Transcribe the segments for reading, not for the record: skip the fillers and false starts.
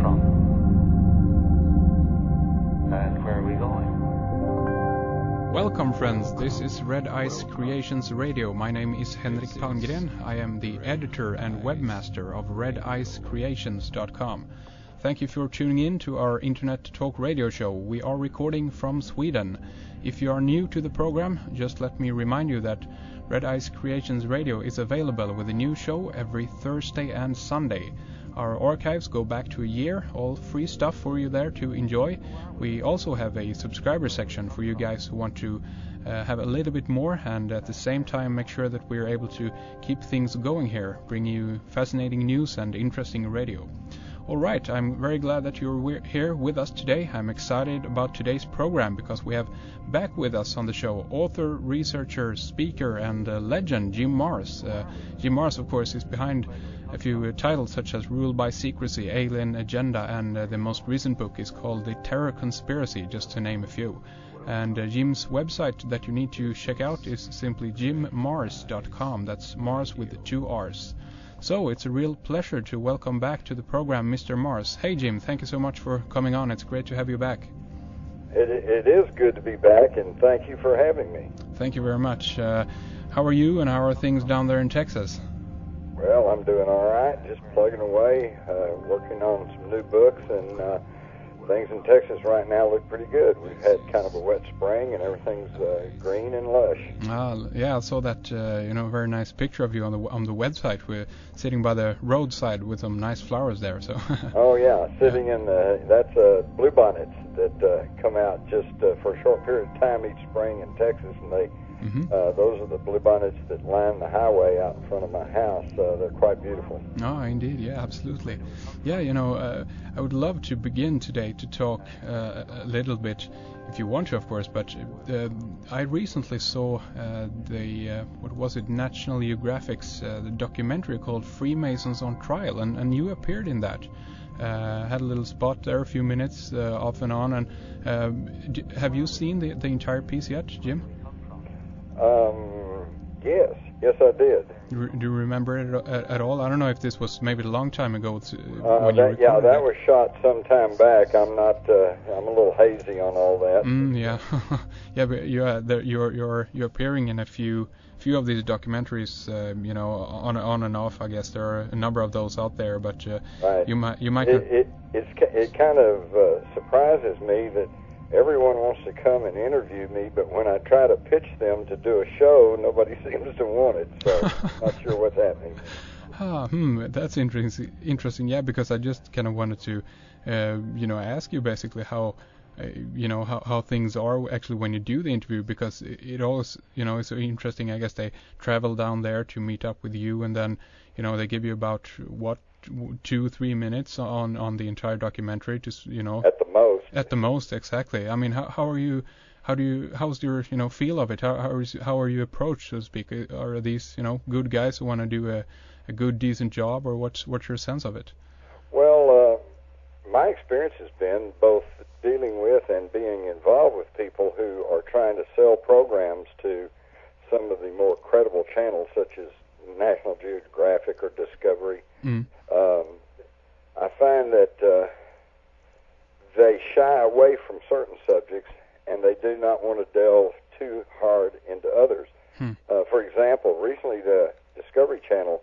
from? And where are we going? Welcome friends, this is Red Ice Creations Radio. My name is Henrik Palmgren. I am the editor and webmaster of redicecreations.com. Thank you for tuning in to our internet talk radio show. We are recording from Sweden. If you are new to the program, just let me remind you that Red Ice Creations Radio is available with a new show every Thursday and Sunday. Our archives go back to a year, all free stuff for you there to enjoy. We also have a subscriber section for you guys who want to have a little bit more and at the same time make sure that we're able to keep things going here, bring you fascinating news and interesting radio. Alright, I'm very glad that you're here with us today. I'm excited about today's program because we have back with us on the show author, researcher, speaker and legend Jim Marrs. Jim Marrs, of course, is behind a few titles such as Rule by Secrecy, Alien Agenda, and the most recent book is called The Terror Conspiracy, just to name a few. And Jim's website that you need to check out is simply jimmarrs.com. That's Mars with 2 R's. So it's a real pleasure to welcome back to the program Mr. Marrs. Hey Jim, thank you so much for coming on. It's great to have you back. It is good to be back, and thank you for having me. Thank you very much. How are you and how are things down there in Texas? Well, I'm doing all right, just plugging away, working on some new books, and things in Texas right now look pretty good. We've had kind of a wet spring, and everything's green and lush. Yeah, I saw that very nice picture of you on the website. We're sitting by the roadside with some nice flowers there. So. Oh yeah, sitting in that's bluebonnets that come out just for a short period of time each spring in Texas, and they. Those are the bluebonnets that line the highway out in front of my house. They're quite beautiful. Oh, indeed. Yeah, absolutely. Yeah, I would love to begin today to talk a little bit, if you want to, of course, but I recently saw National Geographic's the documentary called Freemasons on Trial, and you appeared in that. Had a little spot there, a few minutes off and on. And have you seen the entire piece yet, Jim? Yes, I did. Do you remember it at all? I don't know if this was maybe a long time ago when you recorded that was shot some time back. I'm a little hazy on all that. Yeah, yeah, but you're appearing in a few of these documentaries, on and off. I guess there are a number of those out there, but right. you might. It kind of surprises me that everyone wants to come and interview me, but when I try to pitch them to do a show, nobody seems to want it. So not sure what that means. That's interesting. Yeah, because I just kind of wanted to, ask you basically how things are actually when you do the interview, because it always, is so interesting. I guess they travel down there to meet up with you, and then, they give you about 2-3 minutes on the entire documentary to, At the most, exactly. I mean, how's your, feel of it? How are you approached, so to speak? Are these, good guys who want to do a good, decent job, or what's your sense of it? Well, my experience has been both dealing with and being involved with people who are trying to sell programs to some of the more credible channels, such as National Geographic or Discovery. I find that they shy away from certain subjects, and they do not want to delve too hard into others. For example, recently the Discovery Channel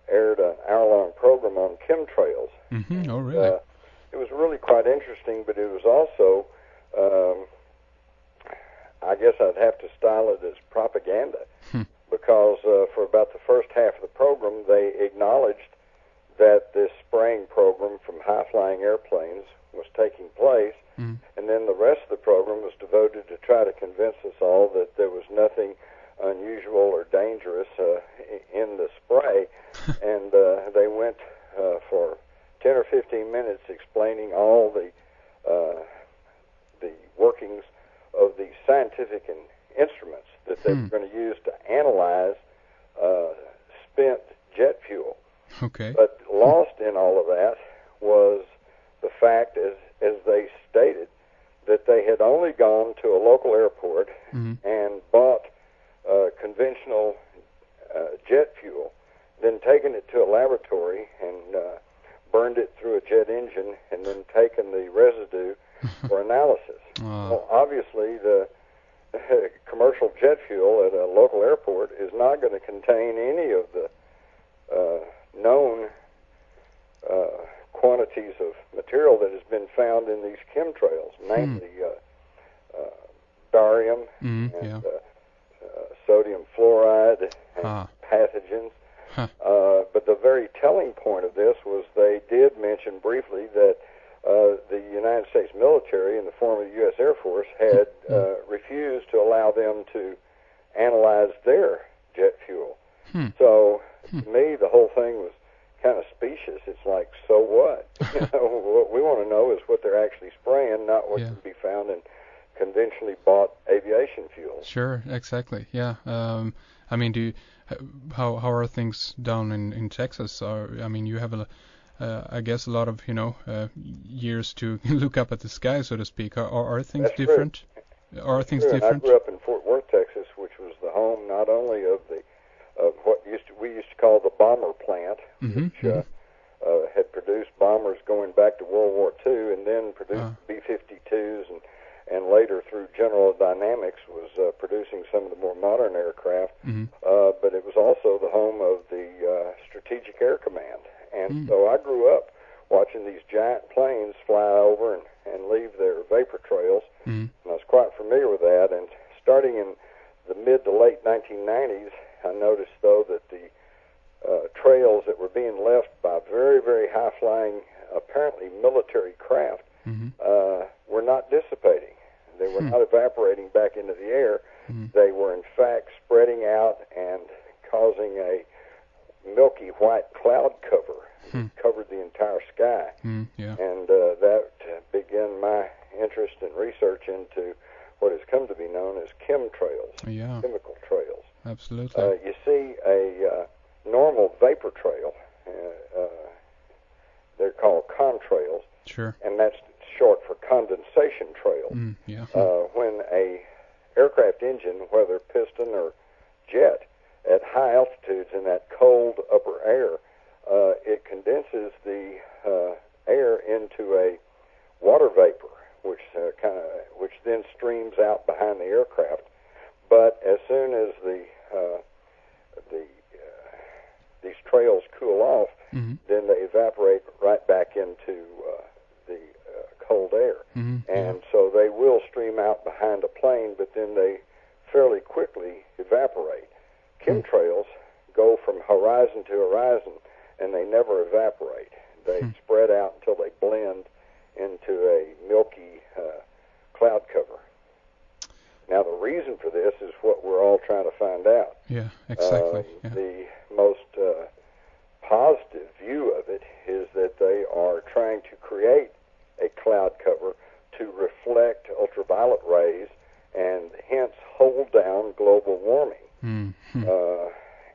aired an hour-long program on chemtrails. Oh, really? It was really quite interesting, but it was also, I guess I'd have to style it as propaganda, because for about the first half of the program, they acknowledged that this spraying program from high-flying airplanes was taking place, and then the rest of the program was devoted to try to convince us all that there was nothing unusual or dangerous in the spray, and they went for 10 or 15 minutes explaining all the workings of the scientific instruments that they were going to use to analyze spent jet fuel. Okay. But lost in all of that was the fact, as they stated, that they had only gone to a local airport and bought conventional jet fuel, then taken it to a laboratory and burned it through a jet engine, and then taken the residue for analysis. Well, obviously, the commercial jet fuel at a local airport is not going to contain any of the known quantities of material that has been found in these chemtrails, namely barium and sodium fluoride and pathogens. But the very telling point of this was they did mention briefly that the United States military, in the form of the U.S. Air Force, had refused to allow them to analyze their jet fuel. So, to me, the whole thing was kind of specious. It's like, so what? What we want to know is what they're actually spraying, not what can be found in conventionally bought aviation fuel. Sure, exactly. Yeah. I mean, how are things down in Texas? I mean, you have I guess a lot of years to look up at the sky, so to speak. Are things That's different? True. Are things true. different? And I grew up in Fort Worth, Texas, which was the home not only of what we used to call the bomber plant, which had produced bombers going back to World War II, and then produced B-52s, and later through General Dynamics was producing some of the more modern aircraft. But it was also the home of the Strategic Air Command. And so I grew up watching these giant planes fly over and leave their vapor trails, and I was quite familiar with that. And starting in the mid to late 1990s, I noticed, though, that the trails that were being left by very, very high-flying, apparently military craft, were not dissipating. They were not evaporating back into the air. They were, in fact, spreading out and causing a milky white cloud cover that covered the entire sky. And that began my interest and research into what has come to be known as chemtrails, chemical trails. Absolutely. You see a normal vapor trail, they're called contrails, and that's short for condensation trails. When a aircraft engine, whether piston or jet, at high altitudes in that cold upper air, it condenses the air into a water vapor, which then streams out behind the aircraft. But as soon as these trails cool off, then they evaporate right back into the cold air. And so they will stream out behind a plane, but then they fairly quickly evaporate. Chemtrails go from horizon to horizon, and they never evaporate. They spread out until they blend into a milky cloud cover. Now, the reason for this is what we're all trying to find out. Yeah, exactly. The most positive view of it is that they are trying to create a cloud cover to reflect ultraviolet rays and hence hold down global warming.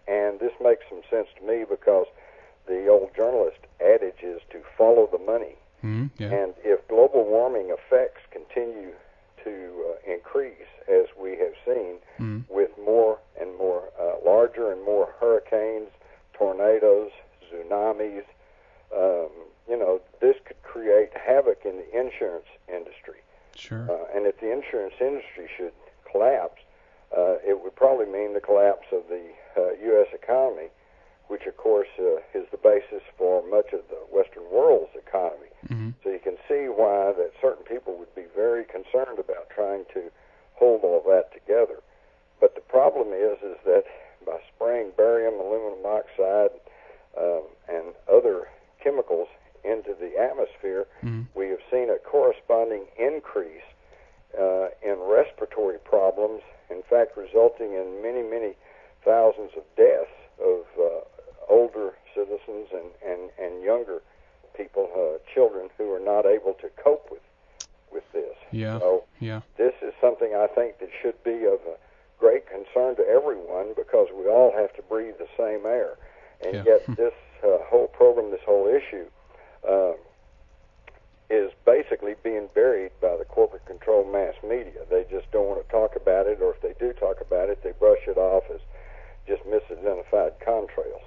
And this makes some sense to me because the old journalist adage is to follow the money. And if global warming effects continue to increase, as we have seen, with more and more larger and more hurricanes, tornadoes, tsunamis, this could create havoc in the insurance industry. And if the insurance industry should collapse, it would probably mean the collapse of the U.S. economy, which, of course, is the basis for much of the Western world's economy. So you can see why that certain people would be very concerned about trying to hold all that together. But the problem is that by spraying barium, aluminum oxide, and other chemicals into the atmosphere, we have seen a corresponding increase in respiratory problems, in fact, resulting in many, many thousands of deaths of older citizens and younger people, children who are not able to cope with this. So this is something I think that should be of a great concern to everyone because we all have to breathe the same air. And yet this whole program, this whole issue, is basically being buried by the corporate-controlled mass media. They just don't want to talk about it, or if they do talk about it, they brush it off as just misidentified contrails.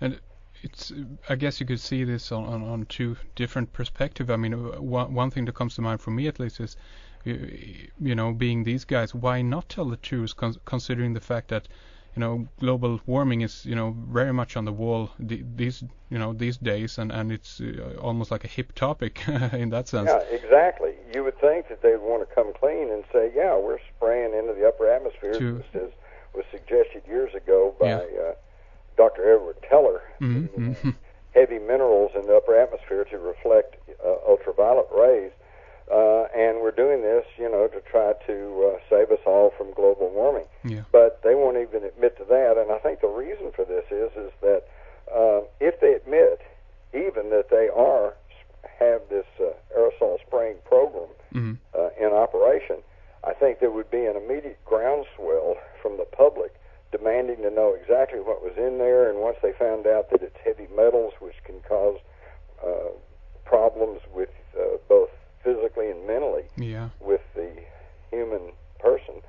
And it's I guess you could see this on two different perspectives. I mean, one thing that comes to mind for me at least is, being these guys, why not tell the truth, considering the fact that, global warming is, very much on the wall these days, and it's almost like a hip topic in that sense. Yeah, exactly. You would think that they'd want to come clean and say, yeah, we're spraying into the upper atmosphere, just as was suggested years ago by Dr. Edward Teller, heavy minerals in the upper atmosphere to reflect ultraviolet rays. And we're doing this, to try to save us all from global warming. Yeah. But they won't even admit to that. And I think the reason for this is that if they admit even that they have this aerosol spraying program in operation, I think there would be an immediate groundswell from the public demanding to know exactly what was in there. And once they found out that it's heavy metals, which can cause problems with both physically and mentally with the human person,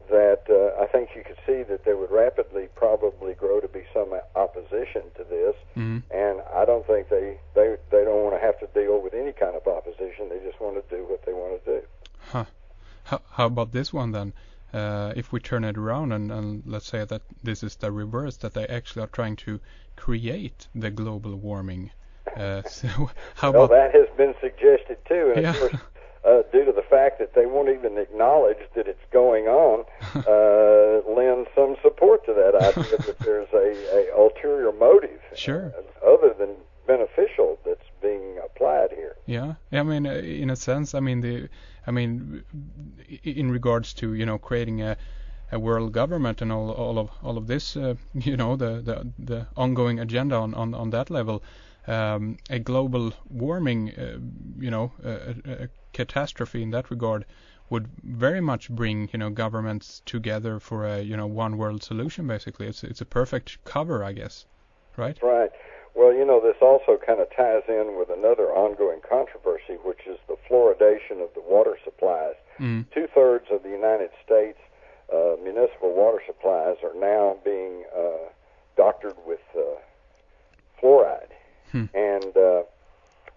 that I think you could see that there would rapidly probably grow to be some opposition to this, and I don't think they don't want to have to deal with any kind of opposition. They just want to do what they want to do. How about this one then? If we turn it around and let's say that this is the reverse, that they actually are trying to create the global warming. So how about that has been suggested too, and of course, due to the fact that they won't even acknowledge that it's going on, lend some support to that idea that there's a ulterior motive, other than beneficial, that's being applied here. Yeah, I mean, in a sense, I mean, in regards to creating a world government and all of this, the ongoing agenda on that level. A global warming, a catastrophe in that regard would very much bring, governments together for a, one world solution. Basically, it's a perfect cover, I guess, right? Right. Well, this also kind of ties in with another ongoing controversy, which is the fluoridation of the water supplies. 2/3 of the United States municipal water supplies are now being doctored with fluoride. And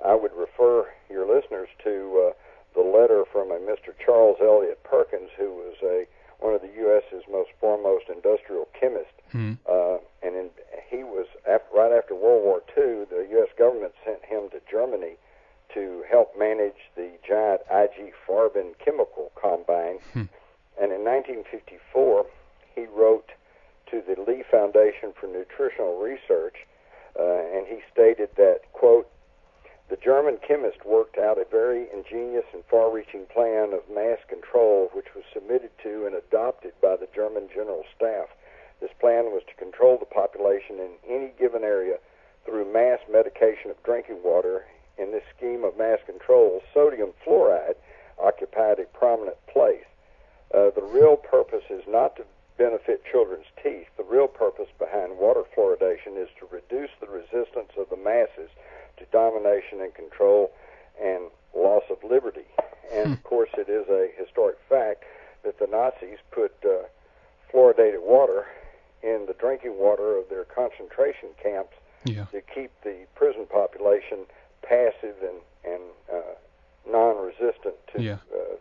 I would refer your listeners to the letter from a Mr. Charles Eliot Perkins, who was one of the U.S.'s most foremost industrial chemists. And he was, right after World War II, the U.S. government sent him to Germany to help manage the giant IG Farben chemical combine. And in 1954, he wrote to the Lee Foundation for Nutritional Research, and he stated that, quote, the German chemist worked out a very ingenious and far-reaching plan of mass control, which was submitted to and adopted by the German General Staff. This plan was to control the population in any given area through mass medication of drinking water. In this scheme of mass control, sodium fluoride occupied a prominent place. The real purpose is not to benefit children's teeth. The real purpose behind water fluoridation is to reduce the resistance of the masses to domination and control and loss of liberty. And of course, it is a historic fact that the Nazis put fluoridated water in the drinking water of their concentration camps to keep the prison population passive and non-resistant to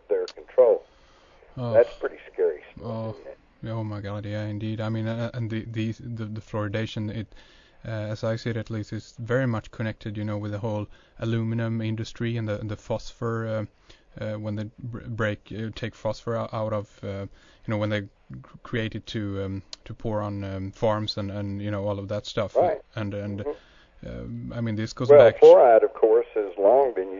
their control. That's pretty scary stuff, isn't it? Oh my God! Yeah, indeed. I mean, and the fluoridation, it, as I see it at least, is very much connected, with the whole aluminum industry and the phosphor. When they take phosphor out of, when they create it to pour on farms and all of that stuff. Right. And I mean, this goes well, back. Fluoride, of course, has long been